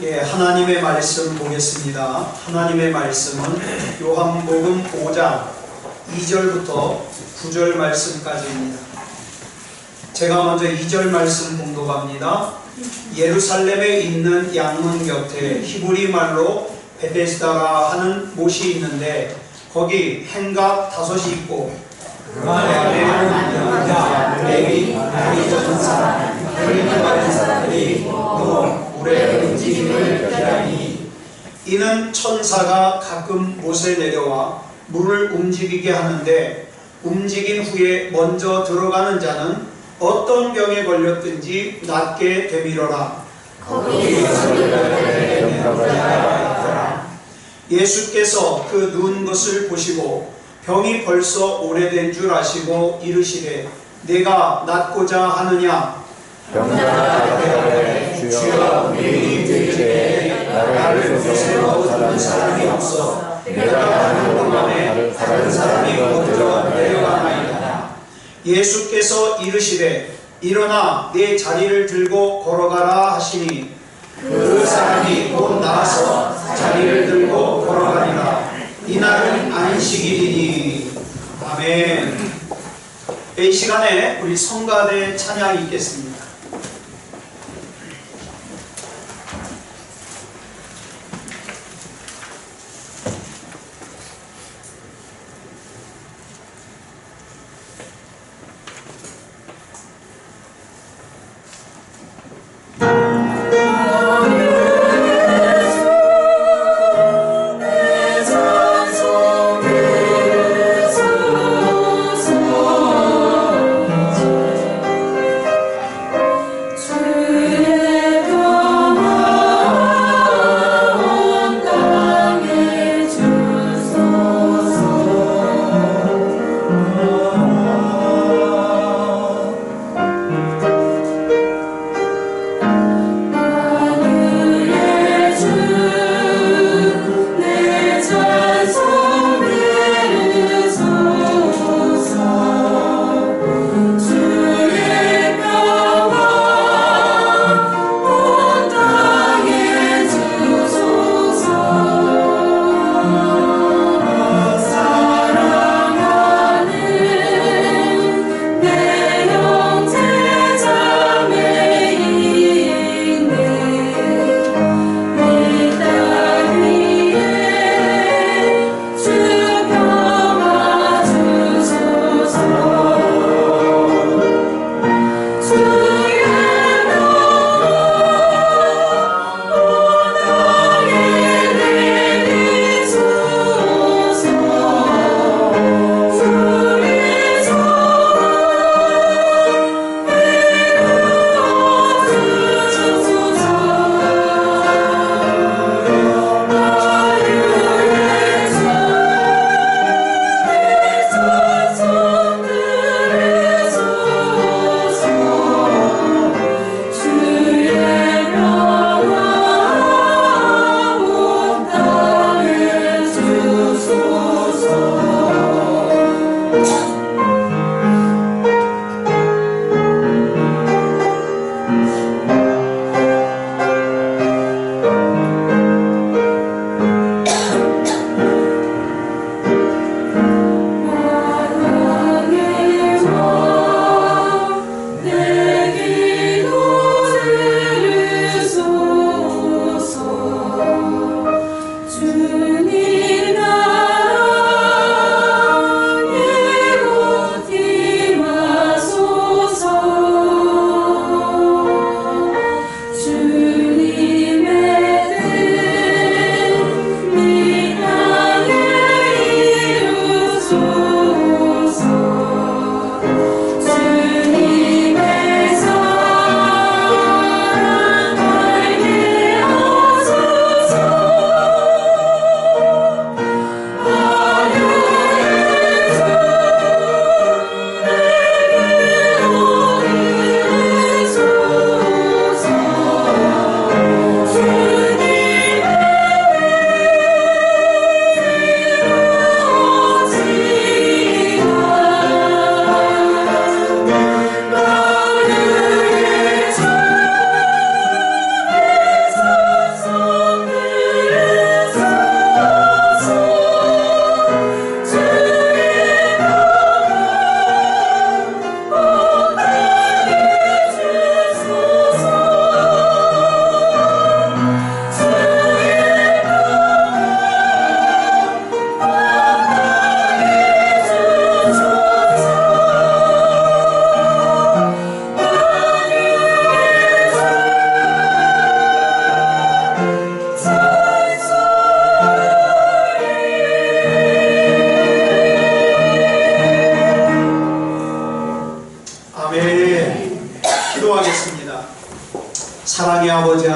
하나님의 말씀 보겠습니다. 하나님의 말씀은 요한복음 5장 2절부터 9절 말씀까지입니다. 제가 먼저 2절 말씀 봉독합니다. 예루살렘에 있는 양문 곁에 히브리 말로 베데스다라 하는 못이 있는데 거기 행각 5이 있고 그 안에 여자, 레위, 다리 젖은 사람, 혈기 많은 사람들이 또 물의 움직임을 기다리니 이는 천사가 가끔 못에 내려와 물을 움직이게 하는데 움직인 후에 먼저 들어가는 자는 어떤 병에 걸렸든지 낫게 되밀어라. 예수께서 그 누운 것을 보시고 병이 벌써 오래된 줄 아시고 이르시되 내가 낫고자 하느냐. 병자가 주여 우리 이르되 나를 곳에 넣어주는 사람이 없어 내가 가는 동안에 다른 사람이 먼저 내려가나이다. 예수께서 이르시되 일어나 내 자리를 들고 걸어가라 하시니 그 사람이 곧 나와서 자리를 들고 걸어가니라. 이날은 안식일이니. 아멘. 이 시간에 우리 성가대 찬양이 있겠습니다.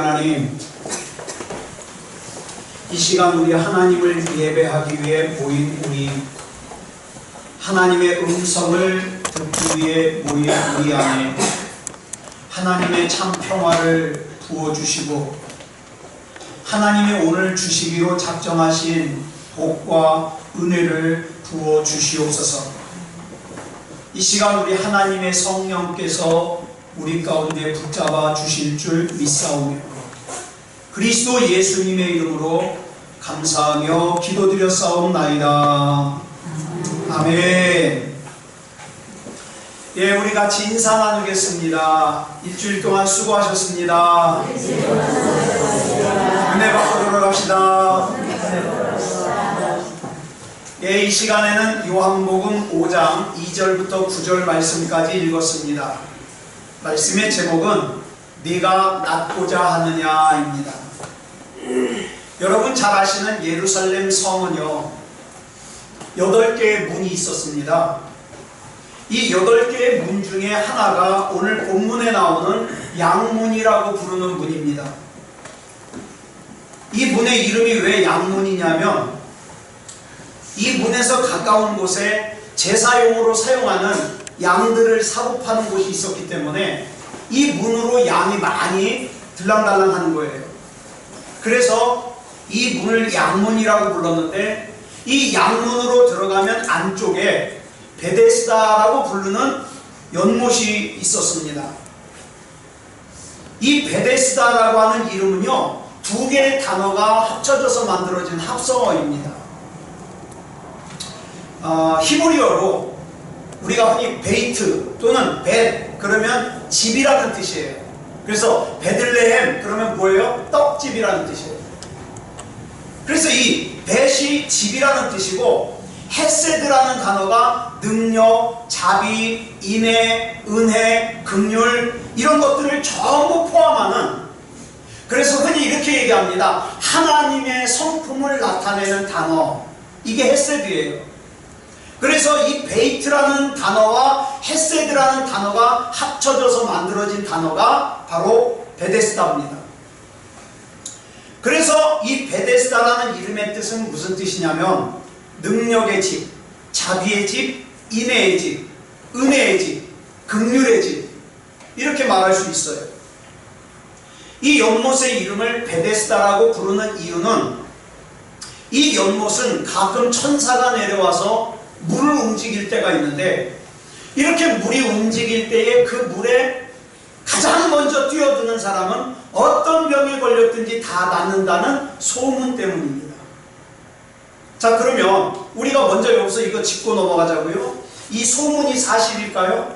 하나님, 이 시간 우리 하나님을 예배하기 위해 모인 우리 하나님의 음성을 듣기 위해 모인 우리 안에 하나님의 참 평화를 부어주시고 하나님이 오늘 주시기로 작정하신 복과 은혜를 부어주시옵소서. 이 시간 우리 하나님의 성령께서 우리 가운데 붙잡아 주실 줄 믿사오며 그리스도 예수님의 이름으로 감사하며 기도드렸사옵나이다. 아멘. 예, 우리 같이 인사 나누겠습니다. 일주일 동안 수고하셨습니다. 은혜 받고 돌아갑시다. 예, 이 시간에는 요한복음 5장 2절부터 9절 말씀까지 읽었습니다. 말씀의 제목은 네가 낫고자 하느냐입니다. 여러분 잘 아시는 예루살렘 성은요 8개의 문이 있었습니다. 이 8개의 문 중에 하나가 오늘 본문에 나오는 양문이라고 부르는 문입니다. 이 문의 이름이 왜 양문이냐면 이 문에서 가까운 곳에 제사용으로 사용하는 양들을 사고 파는 곳이 있었기 때문에 이 문으로 양이 많이 들랑달랑 하는 거예요. 그래서 이 문을 양문이라고 불렀는데 이 양문으로 들어가면 안쪽에 베데스다라고 부르는 연못이 있었습니다. 이 베데스다라고 하는 이름은요 2개의 단어가 합쳐져서 만들어진 합성어입니다. 히브리어로 우리가 흔히 베이트 또는 벳 그러면 집이라는 뜻이에요. 그래서 베들레헴 그러면 뭐예요? 떡집이라는 뜻이에요. 그래서 이 벳이 집이라는 뜻이고 헤세드라는 단어가 능력, 자비, 인애, 은혜, 긍휼 이런 것들을 전부 포함하는, 그래서 흔히 이렇게 얘기합니다. 하나님의 성품을 나타내는 단어, 이게 헤세드예요. 그래서 이 베이트라는 단어와 헤세드라는 단어가 합쳐져서 만들어진 단어가 바로 베데스다입니다. 그래서 이 베데스다라는 이름의 뜻은 무슨 뜻이냐면 능력의 집, 자비의 집, 인애의 집, 은혜의 집, 긍휼의 집 이렇게 말할 수 있어요. 이 연못의 이름을 베데스다라고 부르는 이유는 이 연못은 가끔 천사가 내려와서 물을 움직일 때가 있는데 이렇게 물이 움직일 때에 그 물에 가장 먼저 뛰어드는 사람은 어떤 병에 걸렸든지 다 낫는다는 소문 때문입니다. 자, 그러면 우리가 먼저 여기서 이거 짚고 넘어가자고요. 이 소문이 사실일까요?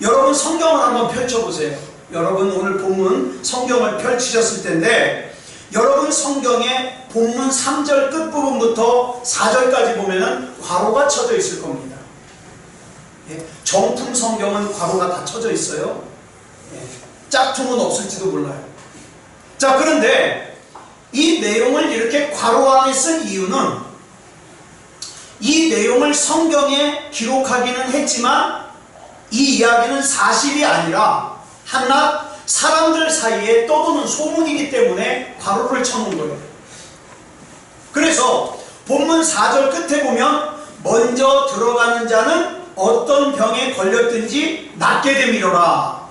여러분 성경을 한번 펼쳐보세요. 여러분 오늘 본문 성경을 펼치셨을 텐데 여러분 성경의 본문 3절 끝부분부터 4절까지 보면은 괄호가 쳐져 있을 겁니다. 예, 정품 성경은 괄호가 다 쳐져 있어요. 예, 짝퉁은 없을지도 몰라요. 자, 그런데 이 내용을 이렇게 괄호 안에 쓴 이유는 이 내용을 성경에 기록하기는 했지만 이 이야기는 사실이 아니라 한낱 사람들 사이에 떠도는 소문이기 때문에 괄호를 쳐놓은 거예요. 그래서 본문 4절 끝에 보면 먼저 들어가는 자는 어떤 병에 걸렸든지 낫게 되미로라.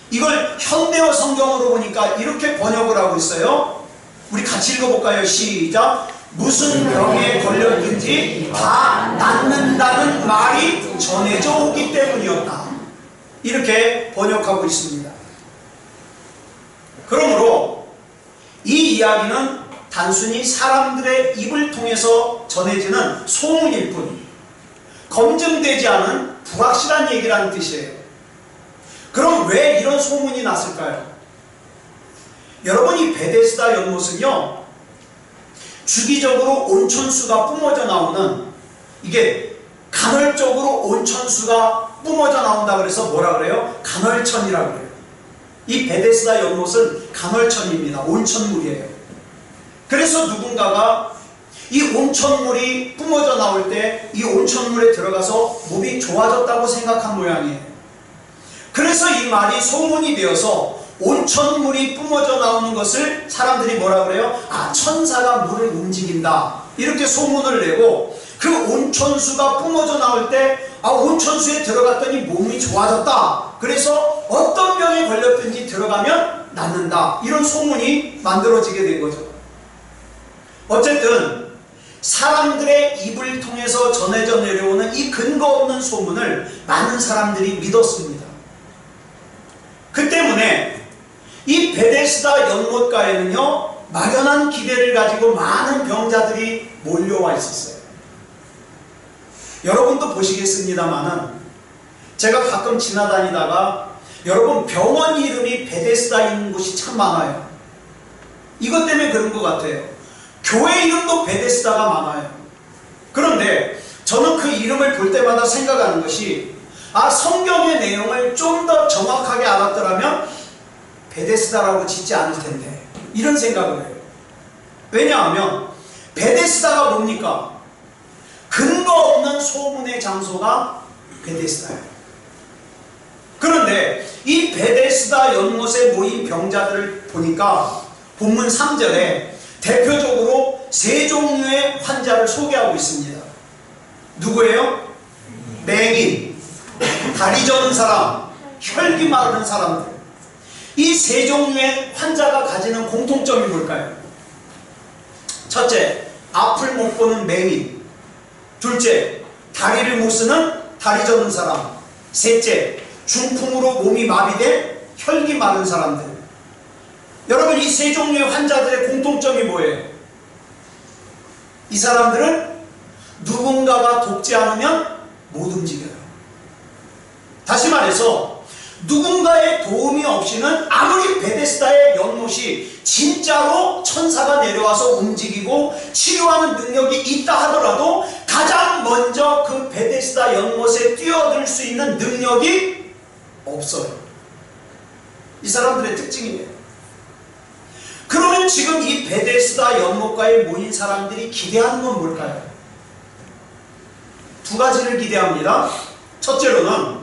이걸 현대어 성경으로 보니까 이렇게 번역을 하고 있어요. 우리 같이 읽어볼까요? 시작. 무슨 병에 걸렸든지 다 낫는다는 말이 전해져 오기 때문이었다. 이렇게 번역하고 있습니다. 그러므로 이 이야기는 단순히 사람들의 입을 통해서 전해지는 소문일 뿐 검증되지 않은 불확실한 얘기라는 뜻이에요. 그럼 왜 이런 소문이 났을까요? 여러분 이 베데스다 연못은요 주기적으로 온천수가 뿜어져 나오는, 이게 간헐적으로 온천수가 뿜어져 나온다 그래서 뭐라 그래요? 간헐천이라고 그래요. 이 베데스다 연못은 간헐천입니다. 온천물이에요. 그래서 누군가가 이 온천물이 뿜어져 나올 때 이 온천물에 들어가서 몸이 좋아졌다고 생각한 모양이에요. 그래서 이 말이 소문이 되어서 온천물이 뿜어져 나오는 것을 사람들이 뭐라 그래요? 아, 천사가 물을 움직인다. 이렇게 소문을 내고 그 온천수가 뿜어져 나올 때 아, 온천수에 들어갔더니 몸이 좋아졌다. 그래서 어떤 병에 걸렸든지 들어가면 낫는다. 이런 소문이 만들어지게 된 거죠. 어쨌든 사람들의 입을 통해서 전해져 내려오는 이 근거 없는 소문을 많은 사람들이 믿었습니다. 그 때문에 이 베데스다 연못가에는요, 막연한 기대를 가지고 많은 병자들이 몰려와 있었어요. 여러분도 보시겠습니다만은 제가 가끔 지나다니다가 여러분 병원 이름이 베데스다인 곳이 참 많아요. 이것 때문에 그런 것 같아요. 교회 이름도 베데스다가 많아요. 그런데 저는 그 이름을 볼 때마다 생각하는 것이 아, 성경의 내용을 좀 더 정확하게 알았더라면 베데스다라고 짓지 않을 텐데 이런 생각을 해요. 왜냐하면 베데스다가 뭡니까? 근거 없는 소문의 장소가 베데스다예요. 그런데 이 베데스다 연못에 모인 병자들을 보니까 본문 3절에 대표적으로 세 종류의 환자를 소개하고 있습니다. 누구예요? 맹인, 다리 저는 사람, 혈기 마르는 사람들. 이 세 종류의 환자가 가지는 공통점이 뭘까요? 첫째, 앞을 못 보는 맹인. 둘째, 다리를 못 쓰는 다리 저는 사람. 셋째, 중풍으로 몸이 마비된 혈기 마른 사람들. 여러분, 이 세 종류의 환자들의 공통점이 뭐예요? 이 사람들은 누군가가 돕지 않으면 못 움직여요. 다시 말해서 누군가의 도움이 없이는 아무리 베데스다의 연못이 진짜로 천사가 내려와서 움직이고 치료하는 능력이 있다 하더라도 가장 먼저 그 베데스다 연못에 뛰어들 수 있는 능력이 없어요. 이 사람들의 특징이에요. 그러면 지금 이 베데스다 연못가에 모인 사람들이 기대하는 건 뭘까요? 두 가지를 기대합니다. 첫째로는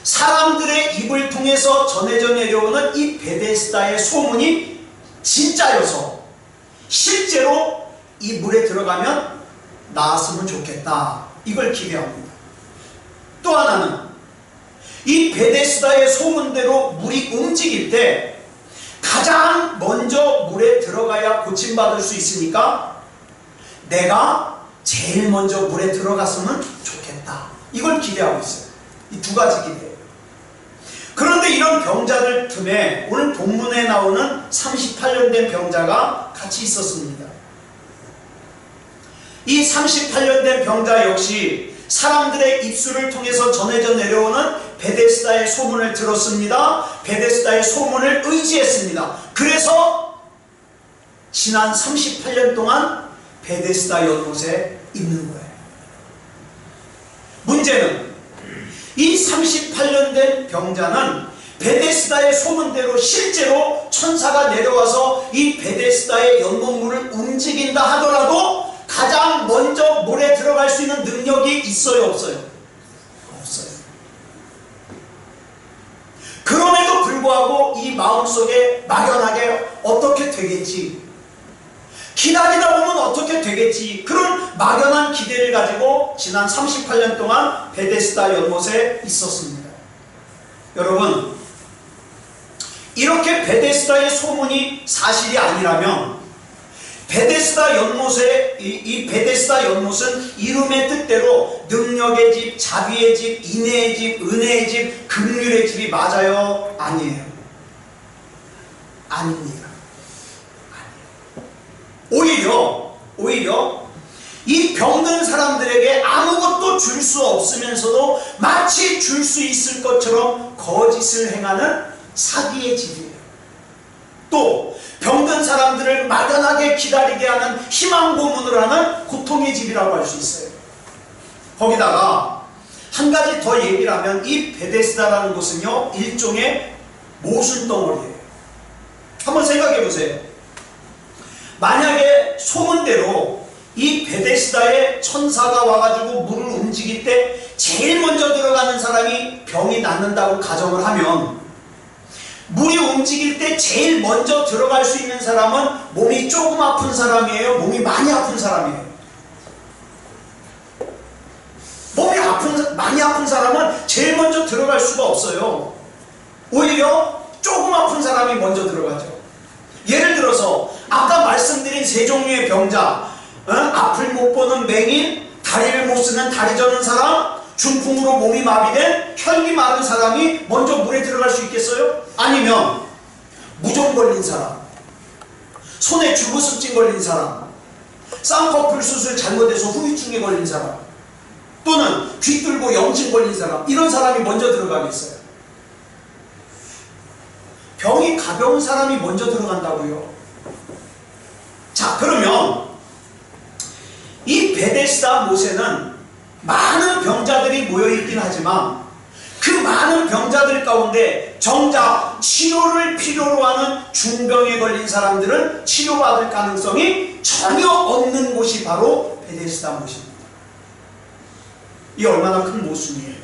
사람들의 입을 통해서 전해져 내려오는 이 베데스다의 소문이 진짜여서 실제로 이 물에 들어가면 나았으면 좋겠다. 이걸 기대합니다. 또 하나는 이 베데스다의 소문대로 물이 움직일 때 가장 먼저 물에 들어가야 고침받을 수 있으니까 내가 제일 먼저 물에 들어갔으면 좋겠다. 이걸 기대하고 있어요. 이 두 가지 기대예요. 그런데 이런 병자들 틈에 오늘 본문에 나오는 38년 된 병자가 같이 있었습니다. 이 38년 된 병자 역시 사람들의 입술을 통해서 전해져 내려오는 베데스다의 소문을 들었습니다. 베데스다의 소문을 의지했습니다. 그래서 지난 38년 동안 베데스다 연못에 있는 거예요. 문제는 이 38년 된 병자는 베데스다의 소문대로 실제로 천사가 내려와서 이 베데스다의 연못물을 움직인다 하더라도 가장 먼저 물에 들어갈 수 있는 능력이 있어요, 없어요? 없어요. 그럼에도 불구하고 이 마음속에 막연하게 어떻게 되겠지, 기다리다 보면 어떻게 되겠지, 그런 막연한 기대를 가지고 지난 38년 동안 베데스다 연못에 있었습니다. 여러분, 이렇게 베데스다의 소문이 사실이 아니라면 베데스다 연못에 이 베데스다 연못은 이름의 뜻대로 능력의 집, 자비의 집, 인애의 집, 은혜의 집, 긍휼의 집이 맞아요? 아니에요? 아닙니다. 오히려 이 병든 사람들에게 아무것도 줄 수 없으면서도 마치 줄 수 있을 것처럼 거짓을 행하는 사기의 집이에요. 또 병든 사람들을 막연하게 기다리게 하는 희망 고문을 하는 고통의 집이라고 할 수 있어요. 거기다가 한 가지 더 얘기를 하면 이 베데스다라는 곳은요, 일종의 모순덩어리예요. 한번 생각해 보세요. 만약에 소문대로 이 베데스다에 천사가 와가지고 물을 움직일 때 제일 먼저 들어가는 사람이 병이 낫는다고 가정을 하면 물이 움직일 때 제일 먼저 들어갈 수 있는 사람은 몸이 조금 아픈 사람이에요? 몸이 많이 아픈 사람이에요? 많이 아픈 사람은 제일 먼저 들어갈 수가 없어요. 오히려 조금 아픈 사람이 먼저 들어가죠. 예를 들어서 아까 말씀드린 세 종류의 병자, 앞을 못 보는 맹인, 다리를 못 쓰는 다리 저는 사람, 중풍으로 몸이 마비된 혈기 마른 사람이 먼저 물에 들어갈 수 있겠어요? 아니면 무좀 걸린 사람, 손에 주부습진 걸린 사람, 쌍꺼풀 수술 잘못해서 후유증에 걸린 사람, 또는 귀 뚫고 염증 걸린 사람, 이런 사람이 먼저 들어가겠어요? 병이 가벼운 사람이 먼저 들어간다고요. 자, 그러면 이 베데스다 못에는 많은 병자들이 모여있긴 하지만 그 많은 병자들 가운데 정작 치료를 필요로 하는 중병에 걸린 사람들은 치료받을 가능성이 전혀 없는 곳이 바로 베데스다 못입니다. 이 얼마나 큰 모순이에요.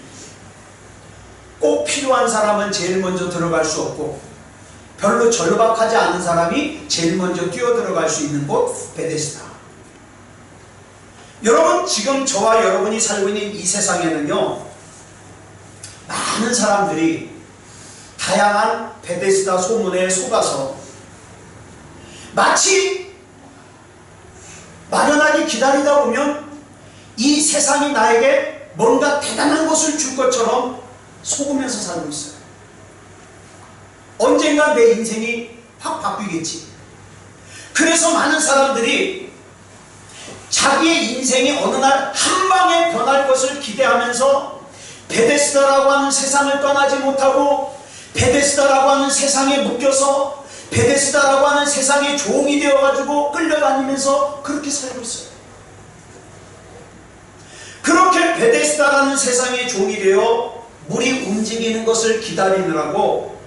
꼭 필요한 사람은 제일 먼저 들어갈 수 없고 별로 절박하지 않은 사람이 제일 먼저 뛰어들어갈 수 있는 곳 베데스다. 여러분, 지금 저와 여러분이 살고 있는 이 세상에는요, 많은 사람들이 다양한 베데스다 소문에 속아서 마치 막연하게 기다리다 보면 이 세상이 나에게 뭔가 대단한 것을 줄 것처럼 속으면서 살고 있어요. 언젠가 내 인생이 확 바뀌겠지. 그래서 많은 사람들이 자기의 인생이 어느 날 한 방에 변할 것을 기대하면서 베데스다라고 하는 세상을 떠나지 못하고 베데스다라고 하는 세상에 묶여서 베데스다라고 하는 세상의 종이 되어가지고 끌려다니면서 그렇게 살고 있어요. 그렇게 베데스다라는 세상의 종이 되어 물이 움직이는 것을 기다리느라고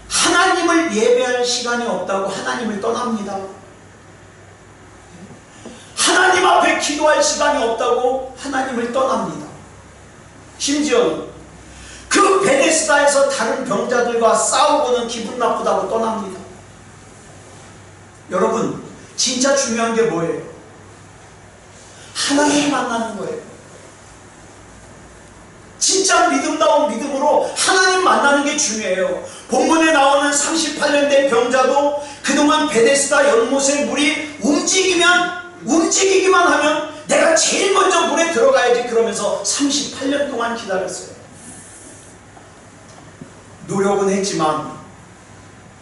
하나님을 예배할 시간이 없다고 하나님을 떠납니다. 하나님 앞에 기도할 시간이 없다고 하나님을 떠납니다. 심지어 그 베데스다에서 다른 병자들과 싸우고는 기분 나쁘다고 떠납니다. 여러분, 진짜 중요한 게 뭐예요? 하나님을 만나는 거예요. 진짜 믿음다운 믿음으로 하나님 만나는 게 중요해요. 본문에 나오는 38년 된 병자도 그동안 베데스다 연못의 물이 움직이기만 하면 내가 제일 먼저 물에 들어가야지 그러면서 38년 동안 기다렸어요. 노력은 했지만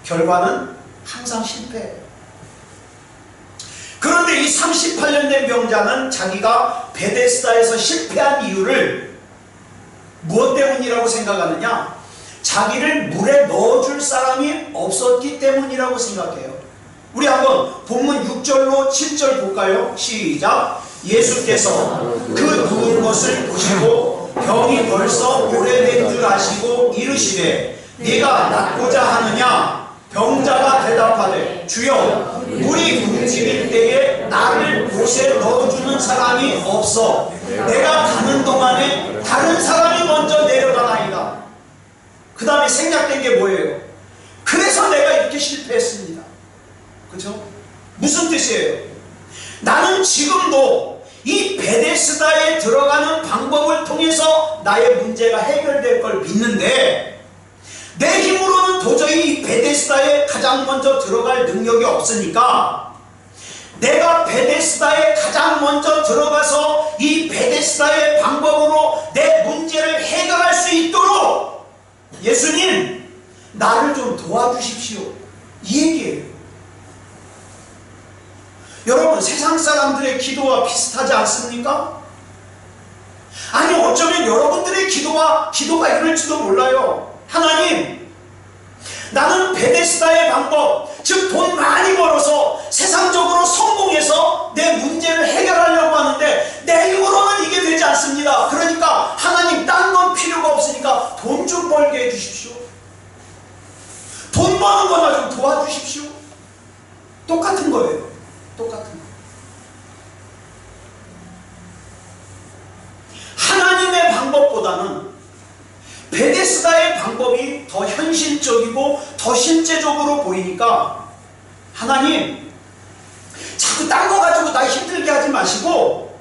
결과는 항상 실패해요. 그런데 이 38년 된 병자는 자기가 베데스다에서 실패한 이유를 무엇 때문이라고 생각하느냐? 자기를 물에 넣어줄 사람이 없었기 때문이라고 생각해요. 우리 한번 본문 6절로 7절 볼까요? 시작! 예수께서 그 누운 것을 보시고 병이 벌써 오래된 줄 아시고 이르시되 네가 낫고자 하느냐? 병자가 대답하되 주여 물이 움직일 때에 나를 못에 넣어주는 사람이 없어 내가 가는 동안에 다른 사람이 먼저 내려가나이다. 그 다음에 생략된 게 뭐예요? 그래서 내가 이렇게 실패했습니다. 그렇죠? 무슨 뜻이에요? 나는 지금도 이 베데스다에 들어가는 방법을 통해서 나의 문제가 해결될 걸 믿는데 내 힘으로는 도저히 이 베데스다에 가장 먼저 들어갈 능력이 없으니까 내가 베데스다에 가장 먼저 들어가서 이 베데스다의 방법으로 내 문제를 해결할 수 있도록 예수님 나를 좀 도와주십시오. 이 얘기예요. 여러분, 세상 사람들의 기도와 비슷하지 않습니까? 아니, 어쩌면 여러분들의 기도가 이럴지도 몰라요. 하나님, 나는 베데스다의 방법, 즉 돈 많이 벌어서 세상적으로 성공해서 내 문제를 해결하려고 하는데 내 힘으로는 이게 되지 않습니다. 그러니까 하나님, 딴 건 필요가 없으니까 돈 좀 벌게 해주십시오. 돈 버는 거나 좀 도와주십시오. 똑같은 거예요. 똑같은 거. 하나님의 방법보다는 베데스다의 방법 방법이 더 현실적이고 더 실제적으로 보이니까 하나님 자꾸 딴 거 가지고 나 힘들게 하지 마시고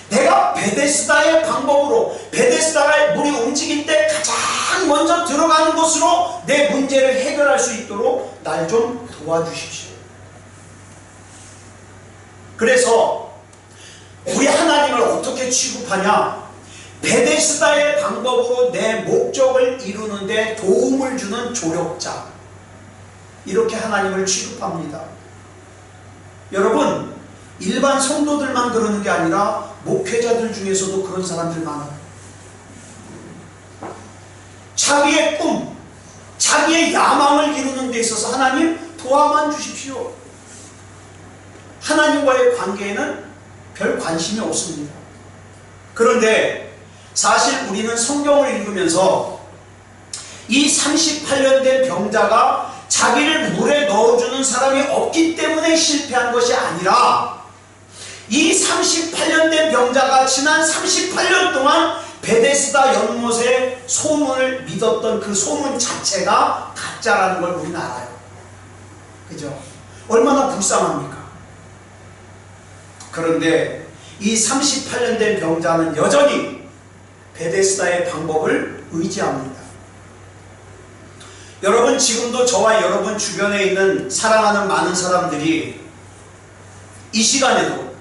내가 베데스다의 방법으로 베데스다가 물이 움직일 때 가장 먼저 들어가는 곳으로 내 문제를 해결할 수 있도록 날 좀 도와주십시오. 그래서 우리 하나님을 어떻게 취급하냐? 베데스다의 방법으로 내 목적을 이루는데 도움을 주는 조력자, 이렇게 하나님을 취급합니다. 여러분, 일반 성도들만 그러는 게 아니라 목회자들 중에서도 그런 사람들 많아요. 자기의 꿈, 자기의 야망을 이루는 데 있어서 하나님 도와만 주십시오. 하나님과의 관계에는 별 관심이 없습니다. 그런데 사실 우리는 성경을 읽으면서 이 38년 된 병자가 자기를 물에 넣어주는 사람이 없기 때문에 실패한 것이 아니라 이 38년 된 병자가 지난 38년 동안 베데스다 연못의 소문을 믿었던 그 소문 자체가 가짜라는 걸 우리는 알아요. 그죠? 얼마나 불쌍합니까? 그런데 이 38년 된 병자는 여전히 베데스다의 방법을 의지합니다. 여러분, 지금도 저와 여러분 주변에 있는 사랑하는 많은 사람들이 이 시간에도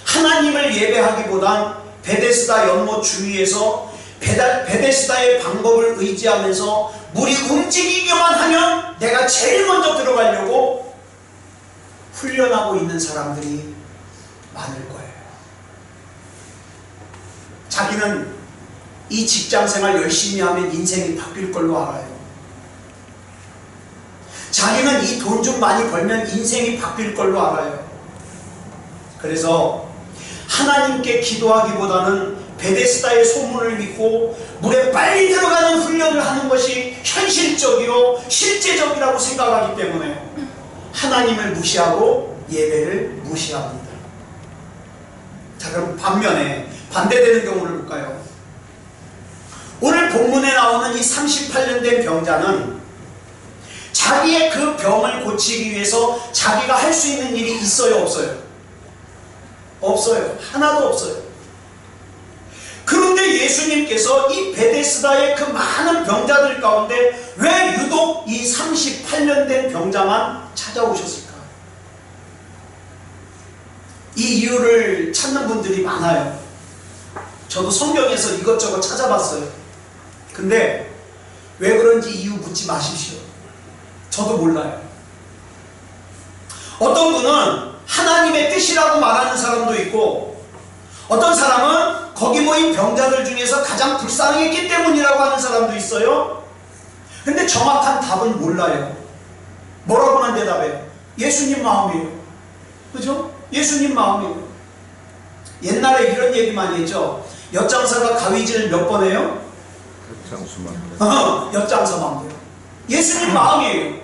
하나님을 예배하기보단 베데스다 연못 주위에서 베데스다의 방법을 의지하면서 물이 움직이기만 하면 내가 제일 먼저 들어가려고 훈련하고 있는 사람들이 많을 거예요. 자기는 이 직장생활 열심히 하면 인생이 바뀔 걸로 알아요. 자기는 이 돈 좀 많이 벌면 인생이 바뀔 걸로 알아요. 그래서 하나님께 기도하기보다는 베데스다의 소문을 믿고 물에 빨리 들어가는 훈련을 하는 것이 현실적이요 실제적이라고 생각하기 때문에 하나님을 무시하고 예배를 무시합니다. 자, 그럼 반면에 반대되는 경우를 볼까요? 오늘 본문에 나오는 이 38년 된 병자는 자기의 그 병을 고치기 위해서 자기가 할 수 있는 일이 있어요, 없어요? 없어요. 하나도 없어요. 그런데 예수님께서 이 베데스다의 그 많은 병자들 가운데 왜 유독 이 38년 된 병자만 찾아오셨을까? 이 이유를 찾는 분들이 많아요. 저도 성경에서 이것저것 찾아봤어요. 근데 왜 그런지 이유 묻지 마십시오. 저도 몰라요. 어떤 분은 하나님의 뜻이라고 말하는 사람도 있고, 어떤 사람은 거기 모인 병자들 중에서 가장 불쌍했기 때문이라고 하는 사람도 있어요. 근데 정확한 답은 몰라요. 뭐라고만 대답해요? 예수님 마음이에요. 그죠? 예수님 마음이에요. 옛날에 이런 얘기 많이 했죠. 엿장사가 가위질 몇 번 해요? 엿장서만 돼요. 예수님 마음이에요.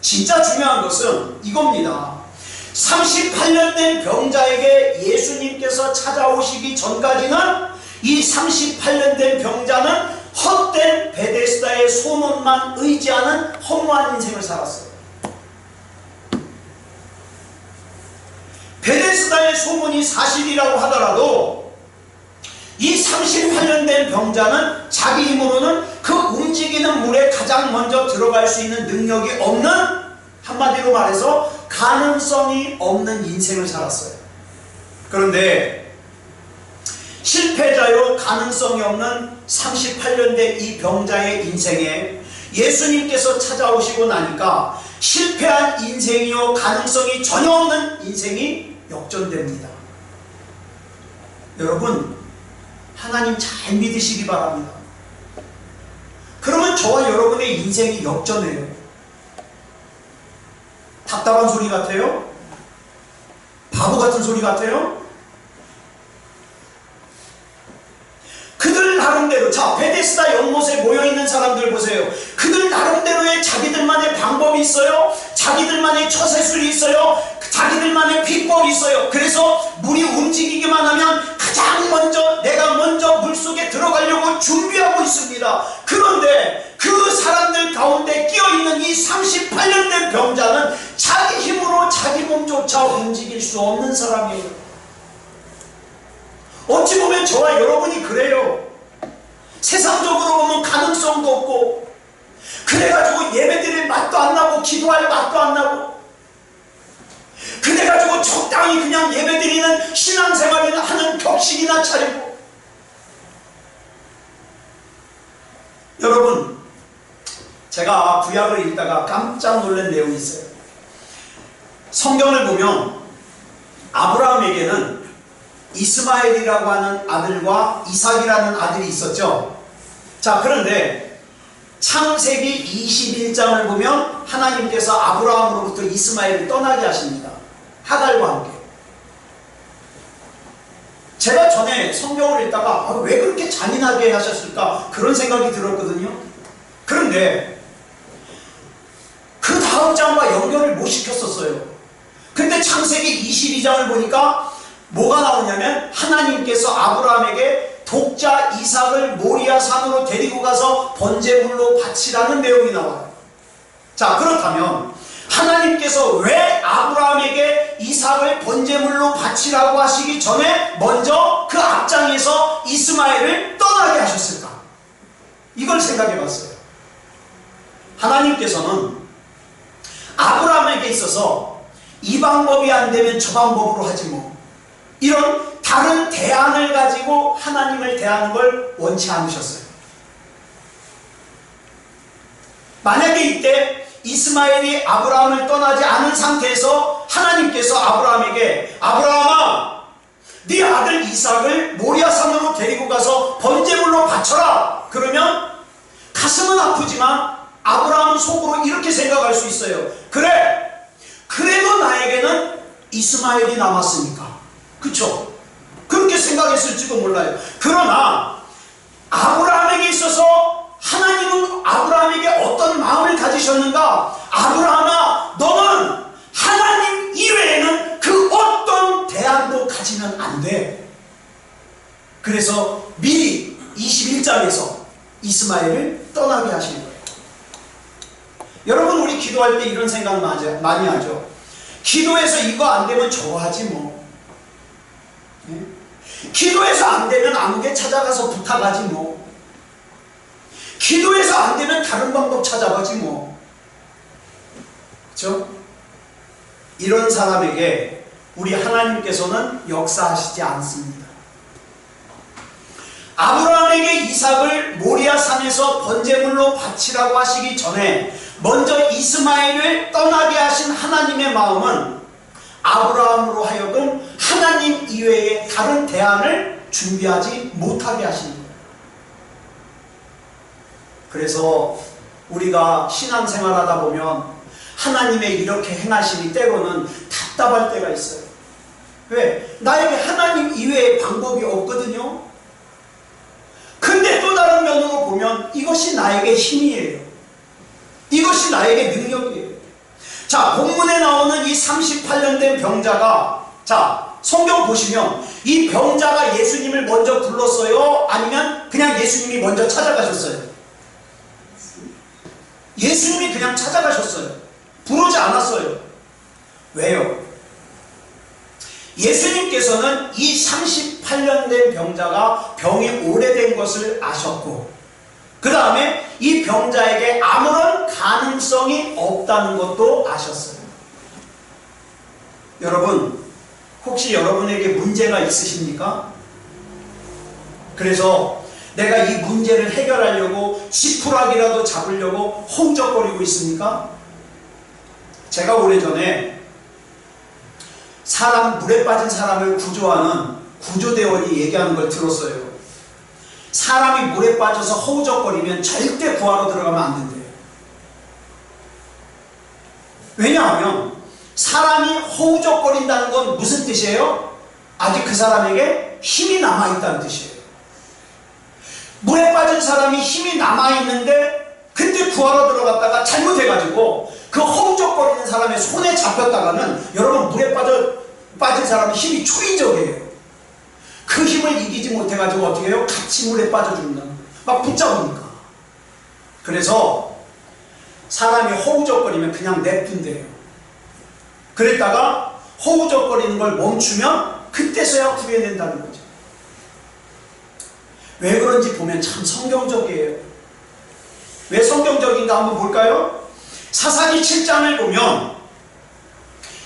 진짜 중요한 것은 이겁니다. 38년 된 병자에게 예수님께서 찾아오시기 전까지는 이 38년 된 병자는 헛된 베데스다의 소문만 의지하는 허무한 인생을 살았어요. 베데스다의 소문이 사실이라고 하더라도 이 38년 된 병자는 자기 힘으로는 그 움직이는 물에 가장 먼저 들어갈 수 있는 능력이 없는, 한마디로 말해서 가능성이 없는 인생을 살았어요. 그런데 실패자요 가능성이 없는 38년 된 이 병자의 인생에 예수님께서 찾아오시고 나니까 실패한 인생이요 가능성이 전혀 없는 인생이 역전됩니다. 여러분, 하나님 잘 믿으시기 바랍니다. 그러면 저와 여러분의 인생이 역전해요. 답답한 소리 같아요? 바보 같은 소리 같아요? 그들 나름대로, 자, 베데스다 연못에 모여있는 사람들 보세요. 그들 나름대로의 자기들만의 방법이 있어요. 자기들만의 처세술이 있어요. 자기들만의 비법이 있어요. 그래서 물이 움직이기만 하면 가장 가장 먼저 내가 먼저 물속에 들어가려고 준비하고 있습니다. 그런데 그 사람들 가운데 끼어있는 이 38년 된 병자는 자기 힘으로 자기 몸조차 움직일 수 없는 사람이에요. 어찌 보면 저와 여러분이 그래요. 세상적으로 보면 가능성도 없고, 그래가지고 예배드릴 맛도 안 나고 기도할 맛도 안 나고, 그래가지고 적당히 그냥 예배드리는 신앙생활이나 하는 격식이나 차리고. 여러분, 제가 구약을 읽다가 깜짝 놀란 내용이 있어요. 성경을 보면 아브라함에게는 이스마엘이라고 하는 아들과 이삭이라는 아들이 있었죠. 자, 그런데 창세기 21장을 보면 하나님께서 아브라함으로부터 이스마엘을 떠나게 하십니다. 하갈과 함께. 제가 전에 성경을 읽다가 왜 그렇게 잔인하게 하셨을까 그런 생각이 들었거든요. 그런데 그 다음 장과 연결을 못 시켰었어요. 근데 창세기 22장을 보니까 뭐가 나오냐면 하나님께서 아브라함에게 독자 이삭을 모리아 산으로 데리고 가서 번제물로 바치라는 내용이 나와요. 자, 그렇다면 하나님께서 왜 아브라함에게 이삭을 번제물로 바치라고 하시기 전에 먼저 그 앞장에서 이스마엘을 떠나게 하셨을까? 이걸 생각해 봤어요. 하나님께서는 아브라함에게 있어서 이 방법이 안 되면 저 방법으로 하지 뭐, 이런 다른 대안을 가지고 하나님을 대하는 걸 원치 않으셨어요. 만약에 이때 이스마엘이 아브라함을 떠나지 않은 상태에서 하나님께서 아브라함에게 아브라함아, 네 아들 이삭을 모리아 산으로 데리고 가서 번제물로 바쳐라, 그러면 가슴은 아프지만 아브라함은 속으로 이렇게 생각할 수 있어요. 그래, 그래도 나에게는 이스마엘이 남았으니까, 그쵸? 그렇게 생각했을지도 몰라요. 그러나 아브라함에게 있어서 하나님은 아브라함에게 어떤 마음을 가지셨는가? 아브라함아, 너는 하나님 이외에는 그 어떤 대안도 가지면 안 돼. 그래서 미리 21장에서 이스마엘을 떠나게 하신 거예요. 여러분, 우리 기도할 때 이런 생각 많이 하죠. 기도해서 이거 안 되면 저거 하지 뭐. 네? 기도해서 안 되면 아무개 찾아가서 부탁하지 뭐. 기도해서 안 되면 다른 방법 찾아가지 뭐. 그렇죠? 이런 사람에게 우리 하나님께서는 역사하시지 않습니다. 아브라함에게 이삭을 모리아 산에서 번제물로 바치라고 하시기 전에 먼저 이스마엘을 떠나게 하신 하나님의 마음은 아브라함으로 하여금 하나님 이외의 다른 대안을 준비하지 못하게 하신 거예요. 그래서 우리가 신앙생활하다 보면 하나님의 이렇게 행하심이 때로는 답답할 때가 있어요. 왜? 나에게 하나님 이외의 방법이 없거든요. 근데 또 다른 면으로 보면 이것이 나에게 힘이에요. 이것이 나에게 능력이에요. 자, 본문에 나오는 이 38년 된 병자가, 자, 성경 보시면 이 병자가 예수님을 먼저 불렀어요? 아니면 그냥 예수님이 먼저 찾아가셨어요? 예수님이 그냥 찾아가셨어요. 부르지 않았어요. 왜요? 예수님께서는 이 38년 된 병자가 병이 오래된 것을 아셨고, 그 다음에 이 병자에게 아무런 가능성이 없다는 것도 아셨어요. 여러분, 혹시 여러분에게 문제가 있으십니까? 그래서 내가 이 문제를 해결하려고 지푸라기라도 잡으려고 哄적거리고 있습니까? 제가 오래전에 물에 빠진 사람을 구조하는 구조대원이 얘기하는 걸 들었어요. 사람이 물에 빠져서 허우적거리면 절대 구하러 들어가면 안 된대요. 왜냐하면 사람이 허우적거린다는 건 무슨 뜻이에요? 아직 그 사람에게 힘이 남아있다는 뜻이에요. 물에 빠진 사람이 힘이 남아있는데 그때 구하러 들어갔다가 잘못해가지고 그 허우적거리는 사람의 손에 잡혔다가는 여러분, 물에 빠진 사람은 힘이 초인적이에요. 그 힘을 이기지 못해가지고 어떻게 해요? 같이 물에 빠져 죽는다. 막 붙잡으니까. 그래서 사람이 허우적거리면 그냥 냅둔대요. 그랬다가 허우적거리는 걸 멈추면 그때서야 구해낸다는 거죠. 왜 그런지 보면 참 성경적이에요. 왜 성경적인가 한번 볼까요? 사사기 7장을 보면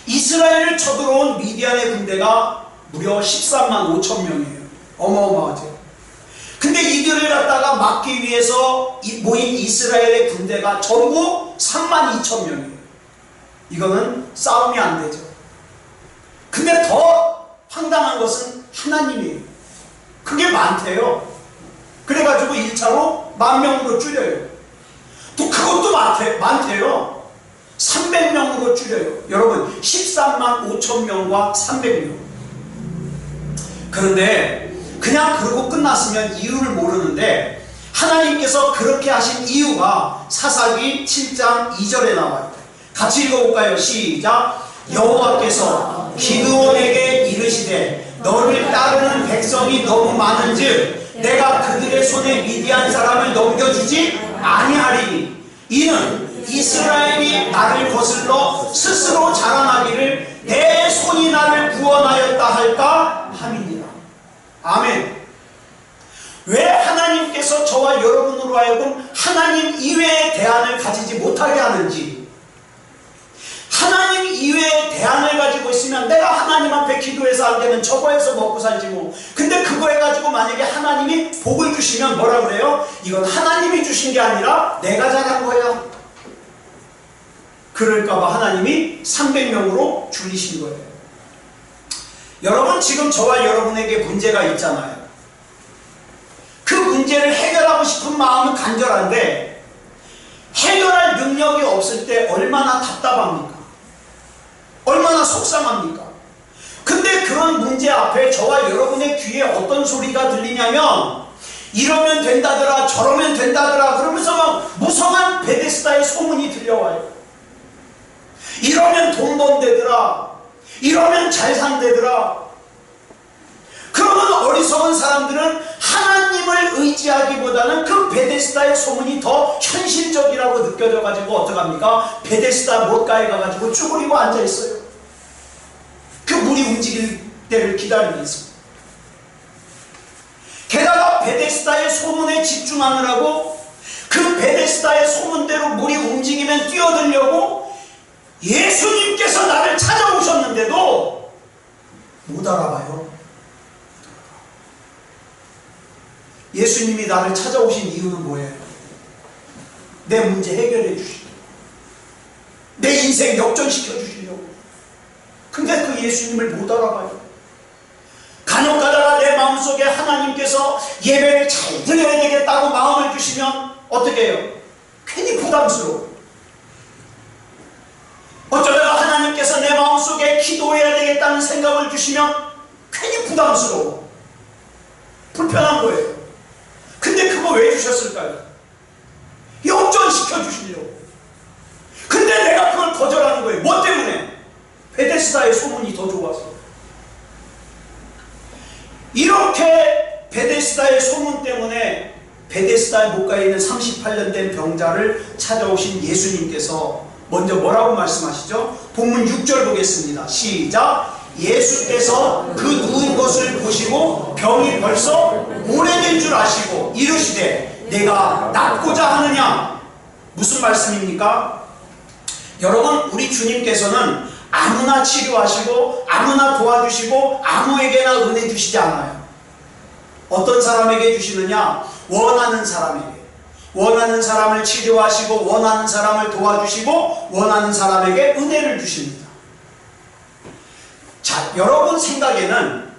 이스라엘을 쳐들어온 미디안의 군대가 무려 13만 5천 명이에요. 어마어마하죠. 근데 이들을 갖다가 막기 위해서 모인 이스라엘의 군대가 전부 3만 2천 명이에요. 이거는 싸움이 안 되죠. 근데 더 황당한 것은 하나님이에요. 그게 많대요. 그래가지고 1차로 10,000명으로 줄여요. 또 그것도 많대요. 300명으로 줄여요. 여러분 13만 5천 명과 300명. 그런데 그냥 그러고 끝났으면 이유를 모르는데 하나님께서 그렇게 하신 이유가 사사기 7장 2절에 나와요. 같이 읽어볼까요? 시작. 여호와께서 기드온에게 이르시되 너를 따르는 백성이 너무 많은즉 내가 그들의 손에 미디안 사람을 넘겨주지 아니하리니 이는 이스라엘이 나를 거슬러 스스로 자랑하기를 내 손이 나를 구원하였다 할까 함이니라. 아멘. 왜 하나님께서 저와 여러분으로 하여금 하나님 이외의 대안을 가지지 못하게 하는지, 하나님 이외의 대안을 가지고 있으면 내가 하나님 앞에 기도해서 안 되면 저거 해서 먹고 살지 뭐. 근데 그거 해가지고 만약에 하나님이 복을 주시면 뭐라 그래요? 이건 하나님이 주신 게 아니라 내가 잘한 거야. 그럴까봐 하나님이 300명으로 줄이신 거예요. 여러분 지금 저와 여러분에게 문제가 있잖아요. 그 문제를 해결하고 싶은 마음은 간절한데 해결할 능력이 없을 때 얼마나 답답합니까? 얼마나 속상합니까? 근데 그런 문제 앞에 저와 여러분의 귀에 어떤 소리가 들리냐면 이러면 된다더라 저러면 된다더라 그러면서 막 무성한 베데스다의 소문이 들려와요. 이러면 돈 번대더라, 이러면 잘 산대더라. 그러면 어리석은 사람들은 하나님을 의지하기보다는 그 베데스다의 소문이 더 현실적이라고 느껴져가지고 어떡합니까? 베데스다 못가에 가가지고 쭈그리고 앉아있어요. 그 물이 움직일 때를 기다리고 있습니다. 게다가 베데스다의 소문에 집중하느라고 그 베데스다의 소문대로 물이 움직이면 뛰어들려고 예수님께서 나를 찾아오셨는데도 못 알아봐요. 예수님이 나를 찾아오신 이유는 뭐예요? 내 문제 해결해 주시려고, 내 인생 역전시켜 주시려고. 근데 그 예수님을 못 알아봐요. 간혹 가다가 내 마음속에 하나님께서 예배를 잘 드려야 되겠다고 마음을 주시면 어떻게 해요? 괜히 부담스러워. 어쩌다가 하나님께서 내 마음속에 기도해야 되겠다는 생각을 주시면 괜히 부담스러워. 불편한 거예요. 근데 그거 왜 주셨을까요? 역전시켜 주시려고. 근데 내가 그걸 거절하는 거예요. 뭐 때문에? 베데스다의 소문이 더 좋아서. 이렇게 베데스다의 소문 때문에 베데스다 못가에 있는 38년 된 병자를 찾아오신 예수님께서 먼저 뭐라고 말씀하시죠? 본문 6절 보겠습니다. 시작. 예수께서 그 누운 것을 보시고 병이 벌써 오래된 줄 아시고 이르시되 내가 낫고자 하느냐. 무슨 말씀입니까? 여러분 우리 주님께서는 아무나 치료하시고 아무나 도와주시고 아무에게나 은혜 주시지 않아요. 어떤 사람에게 주시느냐? 원하는 사람에게. 원하는 사람을 치료하시고 원하는 사람을 도와주시고 원하는 사람에게 은혜를 주십니다. 자, 여러분 생각에는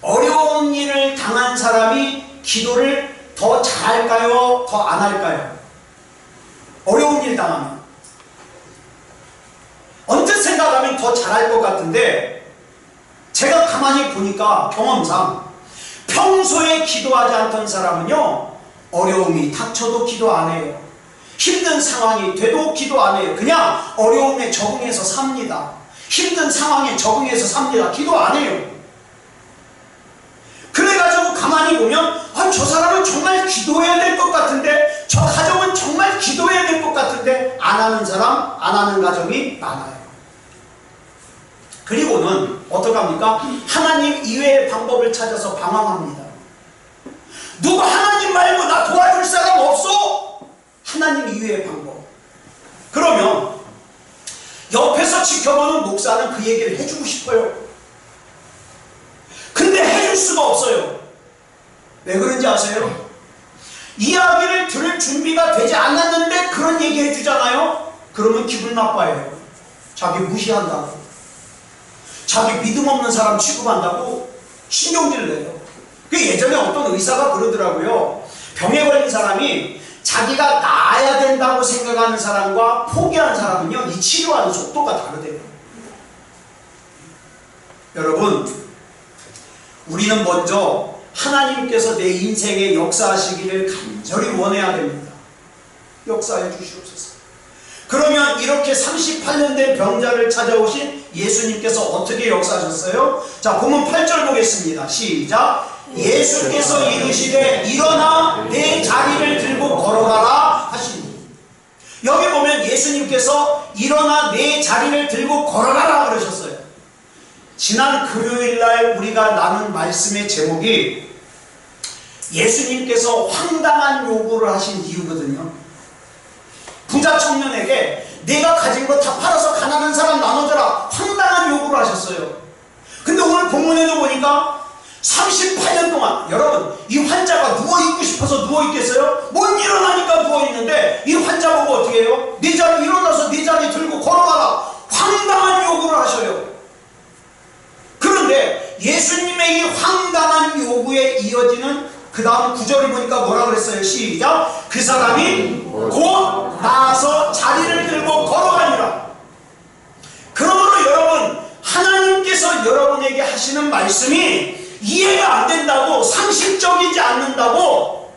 어려운 일을 당한 사람이 기도를 더 잘할까요? 더 안 할까요? 어려운 일 당하면 언뜻 생각하면 더 잘할 것 같은데 제가 가만히 보니까 경험상 평소에 기도하지 않던 사람은요 어려움이 닥쳐도 기도 안 해요. 힘든 상황이 돼도 기도 안 해요. 그냥 어려움에 적응해서 삽니다. 힘든 상황에 적응해서 삽니다. 기도 안 해요. 가지고 가만히 보면 저 사람은 정말 기도해야 될 것 같은데, 저 가정은 정말 기도해야 될 것 같은데 안 하는 사람, 안 하는 가정이 많아요. 그리고는 어떡합니까? 하나님 이외의 방법을 찾아서 방황합니다. 누가 하나님 말고 나 도와줄 사람 없어? 하나님 이외의 방법. 그러면 옆에서 지켜보는 목사는 그 얘기를 해주고 싶어요. 근데 해줄 수가 없어요. 왜 그런지 아세요? 이야기를 들을 준비가 되지 않았는데 그런 얘기 해주잖아요? 그러면 기분 나빠해요. 자기 무시한다고, 자기 믿음 없는 사람 취급한다고 신경질 내요. 그 예전에 어떤 의사가 그러더라고요. 병에 걸린 사람이 자기가 나아야 된다고 생각하는 사람과 포기하는 사람은요, 이 치료하는 속도가 다르대요. 여러분, 우리는 먼저 하나님께서 내 인생에 역사하시기를 간절히 원해야 됩니다. 역사해 주시옵소서. 그러면 이렇게 38년 된 병자를 찾아오신 예수님께서 어떻게 역사하셨어요? 자, 본문 8절 보겠습니다. 시작. 예수께서 이르시되 일어나 내 자리를 들고 걸어가라 하시니. 여기 보면 예수님께서 일어나 내 자리를 들고 걸어가라 그러셨어요. 지난 금요일날 우리가 나눈 말씀의 제목이 예수님께서 황당한 요구를 하신 이유거든요. 부자 청년에게 내가 가진 거 다 팔아서 가난한 사람 나눠줘라, 황당한 요구를 하셨어요. 근데 오늘 본문에도 보니까 38년 동안, 여러분, 이 환자가 누워있고 싶어서 누워있겠어요? 못 일어나니까 누워있는데 이 환자 보고 어떻게 해요? 네 자리 일어나서 네 자리 들고 걸어가라, 황당한 요구를 하셔요. 그런데 예수님의 이 황당한 요구에 이어지는 그 다음 구절을 보니까 뭐라 그랬어요? 시작. 그 사람이 곧 나아서 자리를 들고 걸어가니라. 그러므로 여러분, 하나님께서 여러분에게 하시는 말씀이 이해가 안 된다고, 상식적이지 않는다고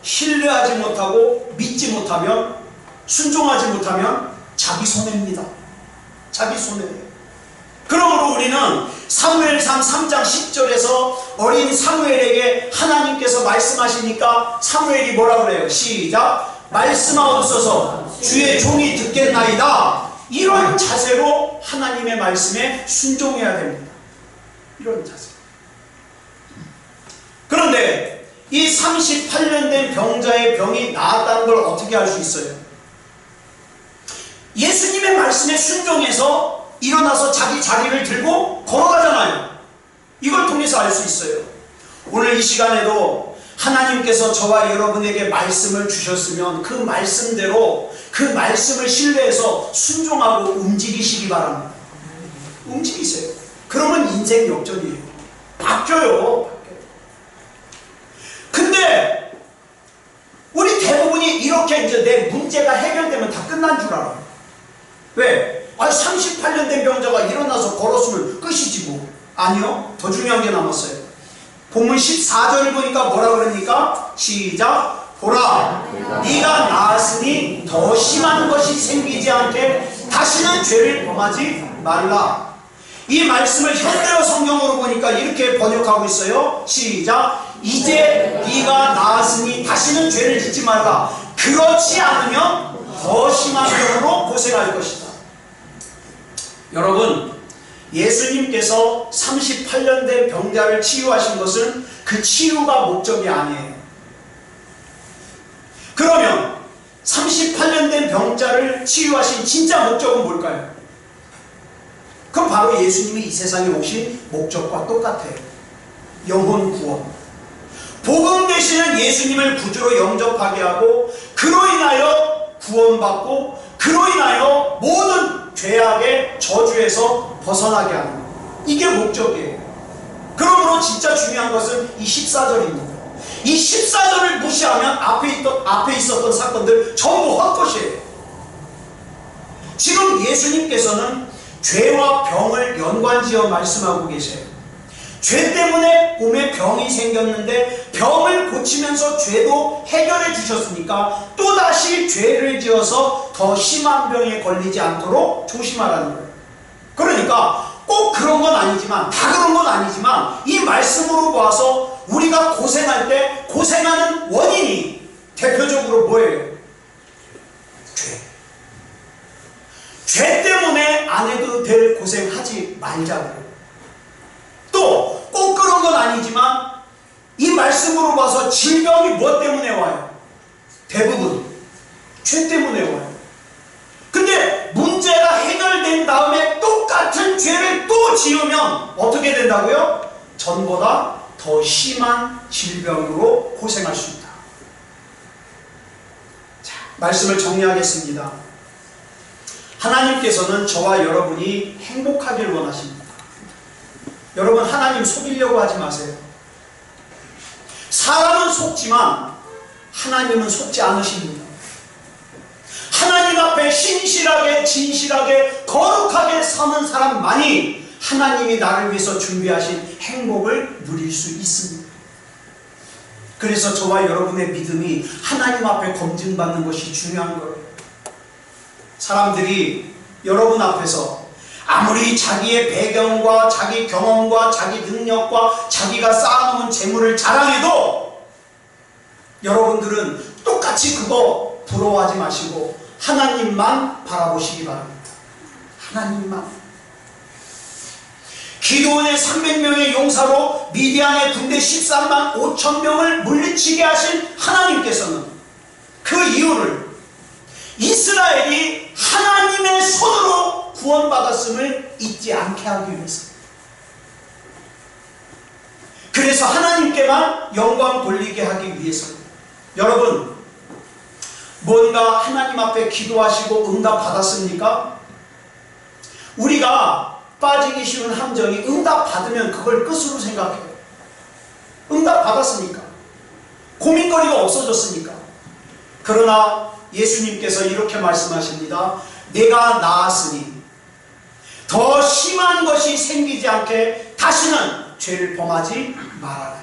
신뢰하지 못하고 믿지 못하면, 순종하지 못하면 자기 손해입니다. 자기 손해예요. 그러므로 우리는 사무엘상 3장 10절에서 어린 사무엘에게 하나님께서 말씀하시니까 사무엘이 뭐라 그래요? 시작. 말씀하옵소서 주의 종이 듣겠나이다. 이런 자세로 하나님의 말씀에 순종해야 됩니다. 이런 자세. 그런데 이 38년 된 병자의 병이 나았다는 걸 어떻게 알 수 있어요? 예수님의 말씀에 순종해서 일어나서 자기 자리를 들고 걸어가잖아요. 이걸 통해서 알 수 있어요. 오늘 이 시간에도 하나님께서 저와 여러분에게 말씀을 주셨으면 그 말씀대로 그 말씀을 신뢰해서 순종하고 움직이시기 바랍니다. 움직이세요. 그러면 인생 역전이에요. 바뀌어요. 근데 우리 대부분이 이렇게 이제 내 문제가 해결되면 다 끝난 줄 알아요. 왜? 38년 된 병자가 일어나서 걸었으면 끝이지 뭐. 아니요. 더 중요한 게 남았어요. 본문 14절을 보니까 뭐라 그러니까? 시작. 보라, 네가 나았으니 더 심한 것이 생기지 않게 다시는 죄를 범하지 말라. 이 말씀을 현대어 성경으로 보니까 이렇게 번역하고 있어요. 시작. 이제 네가 나았으니 다시는 죄를 짓지 말라. 그렇지 않으면 더 심한 병으로 고생할 것이다. 여러분, 예수님께서 38년 된 병자를 치유하신 것은 그 치유가 목적이 아니에요. 그러면 38년 된 병자를 치유하신 진짜 목적은 뭘까요? 그럼 바로 예수님이 이 세상에 오신 목적과 똑같아요. 영혼 구원. 복음 되시는 예수님을 구주로 영접하게 하고 그로 인하여 구원받고 그로 인하여 모든 죄악의 저주에서 벗어나게 하는 것. 이게 목적이에요. 그러므로 진짜 중요한 것은 이 14절입니다. 이 14절을 무시하면 앞에 있었던 사건들 전부 헛것이에요. 지금 예수님께서는 죄와 병을 연관지어 말씀하고 계세요. 죄 때문에 몸에 병이 생겼는데 병을 고치면서 죄도 해결해 주셨으니까 또다시 죄를 지어서 더 심한 병에 걸리지 않도록 조심하라는 거예요. 그러니까 꼭 그런 건 아니지만, 다 그런 건 아니지만 이 말씀으로 봐서 우리가 고생할 때 고생하는 원인이 대표적으로 뭐예요? 죄. 죄 때문에 안 해도 될 고생하지 말자고요. 또 꼭 그런 건 아니지만 이 말씀으로 봐서 질병이 무엇 때문에 와요? 대부분 죄 때문에 와요. 근데 문제가 해결된 다음에 똑같은 죄를 또 지으면 어떻게 된다고요? 전보다 더 심한 질병으로 고생할 수 있다. 자, 말씀을 정리하겠습니다. 하나님께서는 저와 여러분이 행복하길 원하십니다. 여러분, 하나님 속이려고 하지 마세요. 사람은 속지만 하나님은 속지 않으십니다. 하나님 앞에 신실하게 진실하게 거룩하게 서는 사람만이 하나님이 나를 위해서 준비하신 행복을 누릴 수 있습니다. 그래서 저와 여러분의 믿음이 하나님 앞에 검증받는 것이 중요한 거예요. 사람들이 여러분 앞에서 아무리 자기의 배경과 자기 경험과 자기 능력과 자기가 쌓아놓은 재물을 자랑해도 여러분들은 똑같이 그거 부러워하지 마시고 하나님만 바라보시기 바랍니다. 하나님만. 기드온의 300명의 용사로 미디안의 군대 13만 5천 명을 물리치게 하신 하나님께서는 그 이유를 이스라엘이 하나님의 손으로 구원받았음을 잊지 않게 하기 위해서, 그래서 하나님께만 영광 돌리게 하기 위해서입니다. 여러분, 뭔가 하나님 앞에 기도하시고 응답 받았습니까? 우리가 빠지기 쉬운 함정이 응답 받으면 그걸 끝으로 생각해요. 응답 받았으니까, 고민거리가 없어졌으니까. 그러나 예수님께서 이렇게 말씀하십니다. 내가 나았으니 더 심한 것이 생기지 않게 다시는 죄를 범하지 말아라.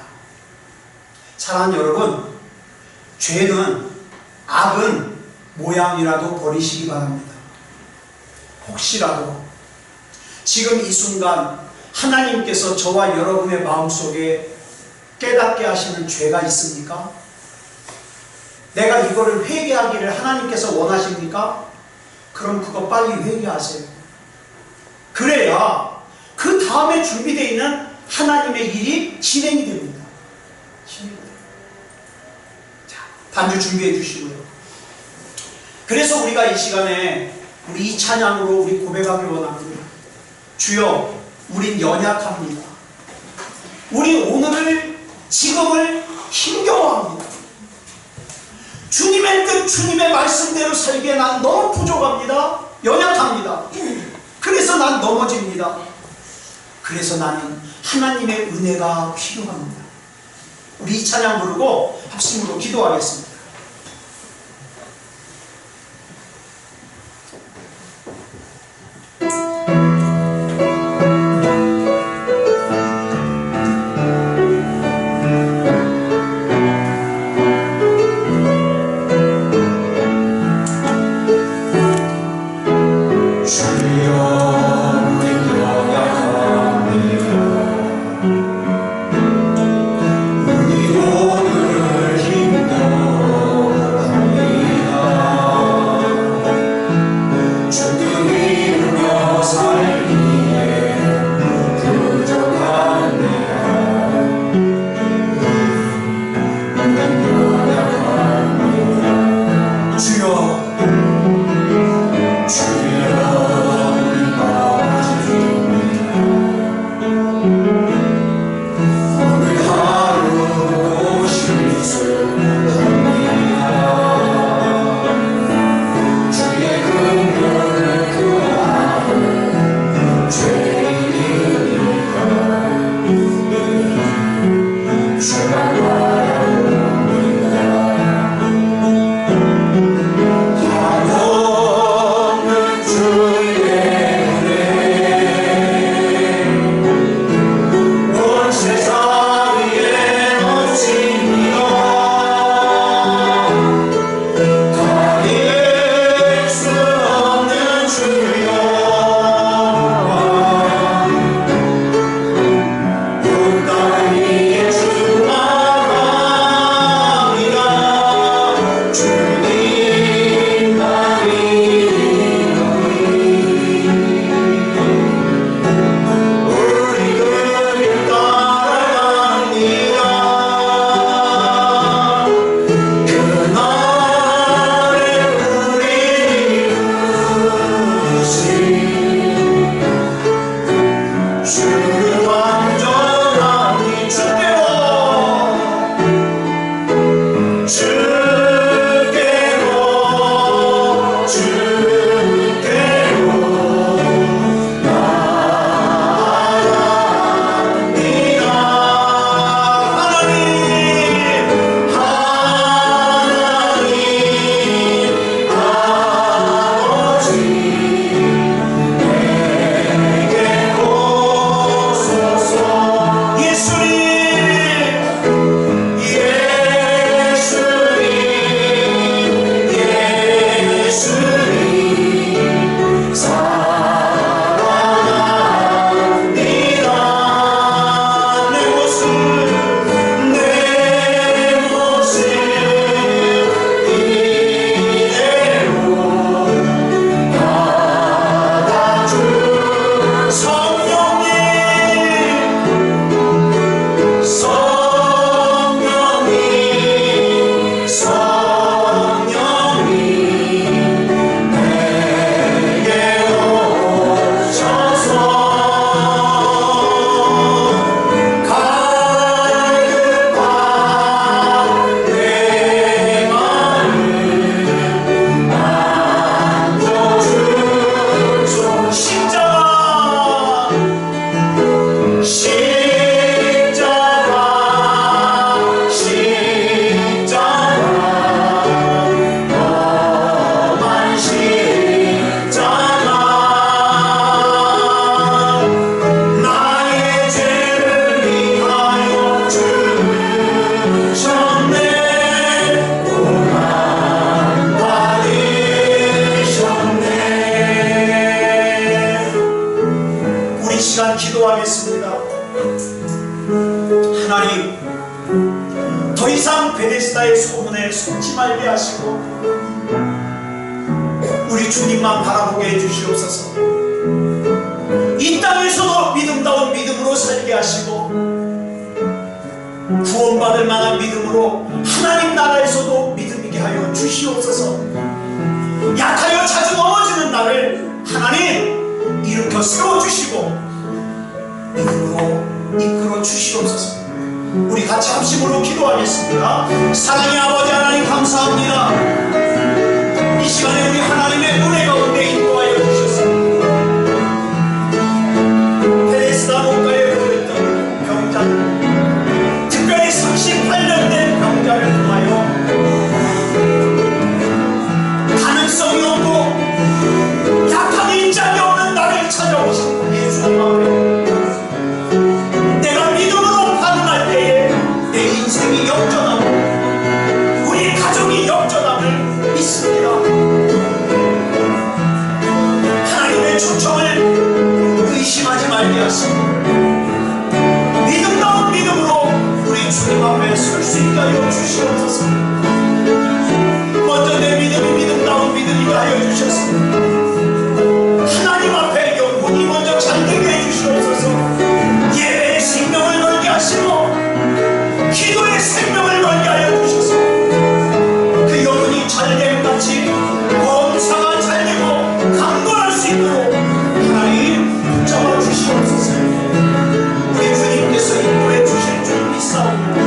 사랑하는 여러분, 죄는, 악은 모양이라도 버리시기 바랍니다. 혹시라도 지금 이 순간 하나님께서 저와 여러분의 마음속에 깨닫게 하시는 죄가 있습니까? 내가 이거를 회개하기를 하나님께서 원하십니까? 그럼 그거 빨리 회개하세요. 그래야 그 다음에 준비되어 있는 하나님의 일이 진행이 됩니다. 자, 반주 준비해 주시고요. 그래서 우리가 이 시간에 우리 이 찬양으로 우리 고백하기 원합니다. 주여, 우린 연약합니다. 우리 오늘을, 지금을 힘겨워합니다. 주님의 뜻, 주님의 말씀대로 살기에 난 너무 부족합니다. 연약합니다. 그래서 난 넘어집니다. 그래서 나는 하나님의 은혜가 필요합니다. 우리 이 찬양 부르고 합심으로 기도하겠습니다. 시간 기도하겠습니다. 하나님, 더 이상 베데스다의 소문에 속지 말게 하시고 우리 주님만 바라보게 해주시옵소서. 이 땅에서도 믿음다운 믿음으로 살게 하시고 구원받을 만한 믿음으로 하나님 나라에서도 믿음 있게 하여 주시옵소서. 약하여 자주 넘어지는 나를 하나님 일으켜 세워주시고 믿음으로 이끌어 주시옵소서. 우리 같이 합심으로 기도하겠습니다. 사랑의 아버지 하나님, 감사합니다. 이 시간에 우리 하나님의 은혜 가운데 인도하여 주셨습니다. 베데스다 목가에 모여있던 병자들, 특별히 38년 된 병자를 통하여 가능성이 없고 약한 인장이 없는 나를 찾아오신 예수님 앞에 내가 믿음으로 반응할 때에 내 인생이 역전하고 우리 가정이 역전함을 믿습니다. 하나님의 초청을 의심하지 말게 하시고 믿음다운 믿음으로 우리 주님 앞에 설 수 있게 하여 주시옵소서. 먼저 내 믿음이 믿음다운 믿음이게 하여 주셨습니다. 하나님 앞에 영혼이 먼저 잠들게 해주시옵소서. 예배의 생명을 걸게 하시고 기도의 생명을 걸게 하여 주셔서 그 영혼이 잘됨같이 범사가 잘되고 강건할 수 있도록 하나님 붙잡아 주시옵소서. 우리 주님께서 인도해 주실 줄 믿사옵니다.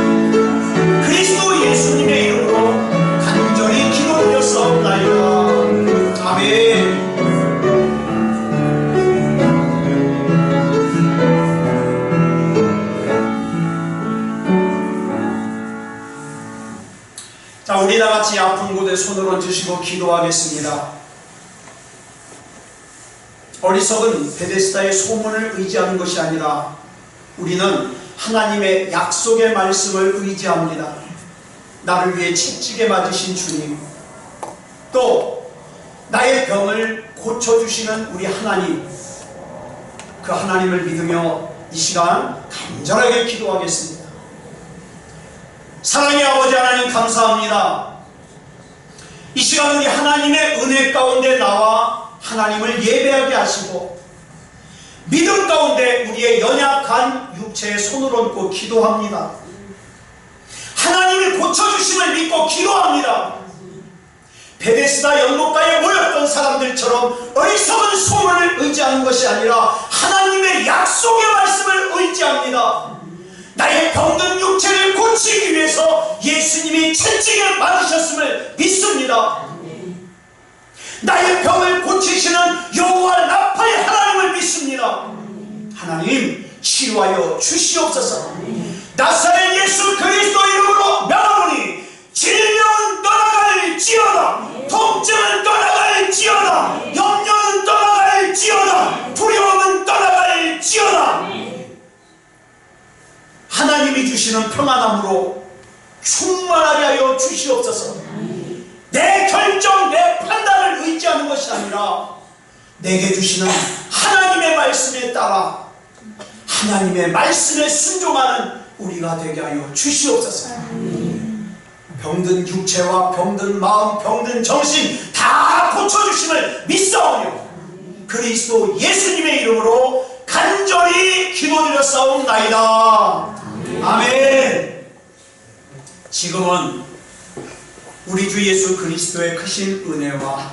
그리스도 예수님의 이름으로 간절히 기도드렸사옵나이다. 아멘. 자, 우리 다같이 아픈 곳에 손을 얹으시고 기도하겠습니다. 어리석은 베데스다의 소문을 의지하는 것이 아니라 우리는 하나님의 약속의 말씀을 의지합니다. 나를 위해 채찍에 맞으신 주님, 또 나의 병을 고쳐주시는 우리 하나님, 그 하나님을 믿으며 이 시간 간절하게 기도하겠습니다. 사랑의 아버지 하나님, 감사합니다. 이 시간 우리 하나님의 은혜 가운데 나와 하나님을 예배하게 하시고 믿음 가운데 우리의 연약한 육체에 손을 얹고 기도합니다. 하나님이 고쳐주심을 믿고 기도합니다. 베데스다 연못가에 모였던 사람들처럼 어리석은 소문을 의지하는 것이 아니라 하나님의 약속의 말씀을 의지합니다. 나의 병든 육체를 고치기 위해서 예수님이 채찍에 맞으셨음을 믿습니다. 나의 병을 고치시는 여호와 라파의 하나님을 믿습니다. 하나님, 치유하여 주시옵소서. 나사렛 예수 그리스도 이름으로 명하노니 질병은 떠나갈지어다, 통증은 떠나갈지어다, 염려는 떠나갈지어다, 두려움은 떠나갈지어다. 하나님이 주시는 평안함으로 충만하게 하여 주시옵소서. 내 결정, 내 판단을 의지하는 것이 아니라 내게 주시는 하나님의 말씀에 따라 하나님의 말씀에 순종하는 우리가 되게 하여 주시옵소서. 병든 육체와 병든 마음, 병든 정신 다 고쳐주심을 믿사오며 그리스도 예수님의 이름으로 간절히 기도드렸사옵나이다. 아멘. 지금은 우리 주 예수 그리스도의 크신 은혜와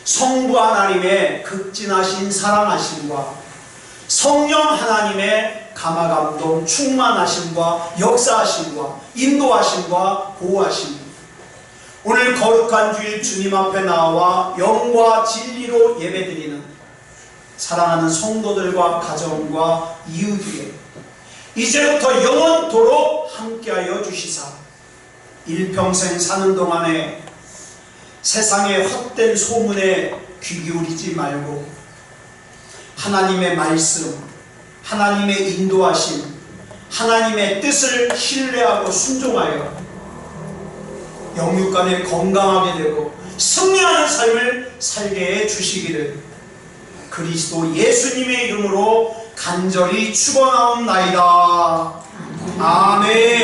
성부 하나님의 극진하신 사랑하심과 성령 하나님의 감화감동 충만하심과 역사하심과 인도하심과 보호하심, 오늘 거룩한 주일 주님 앞에 나와 영과 진리로 예배드리는 사랑하는 성도들과 가정과 이웃에게 이제부터 영원토록 함께하여 주시사 일평생 사는 동안에 세상의 헛된 소문에 귀 기울이지 말고 하나님의 말씀, 하나님의 인도하심, 하나님의 뜻을 신뢰하고 순종하여 영육간에 건강하게 되고 승리하는 삶을 살게 해 주시기를 그리스도 예수님의 이름으로 간절히 축원하옵나이다. 아멘.